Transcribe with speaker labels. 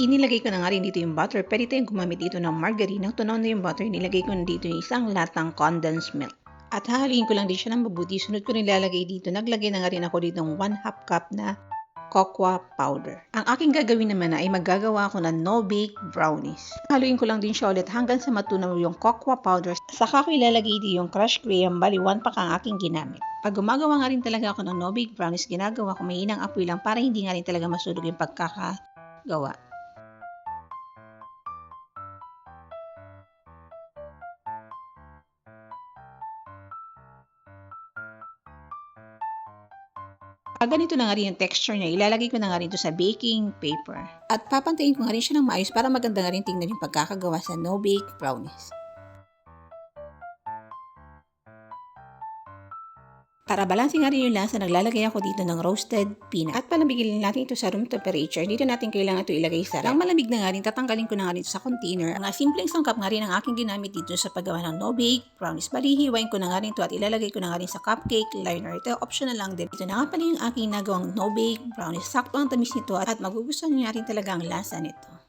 Speaker 1: Inilagay ko na nga rin dito yung butter. Pwede tayong gumamit dito ng margarine. Nang tunaw na yung butter, nilagay ko na dito yung isang latang condensed milk. At hahaluin ko lang din siya ng mabuti. Sunod ko rin lalagay dito. Naglagay na nga rin ako dito ng 1/2 cup na cocoa powder. Ang aking gagawin naman ay maggagawa ako ng no-bake brownies. Haluin ko lang din siya ulit hanggang sa matunaw yung cocoa powder. Saka ko ilalagay dito yung crushed graham, bali 1 pack ang aking ginamit. Pag gumagawa nga rin talaga ako ng no-bake brownies, ginagawa ko mahinang apoy lang para hindi nga rin talaga masunog yung pagkakagawa. Pag ganito na nga rin yung texture niya, ilalagay ko na nga rin ito sa baking paper. At papantayin ko nga rin siya ng maayos para maganda nga rin tingnan yung pagkakagawa sa no-bake brownies. Para balanse nga rin yung lasa, naglalagay ako dito ng roasted peanut. At palamigin natin ito sa room temperature. Dito natin kailangan ito ilagay sa ref. Nang malamig na nga rin, tatanggalin ko na nga rin ito sa container. Ang simpleng sangkap nga rin ang aking ginamit dito sa paggawa ng no-bake brownies. Balihiwain ko na nga rin ito at ilalagay ko na nga rin sa cupcake liner. Ito optional lang din. Ito na nga pala yung aking nagawang no-bake brownies. Sakto ang tamis nito at magugustuhan niya rin talaga ang lasa nito.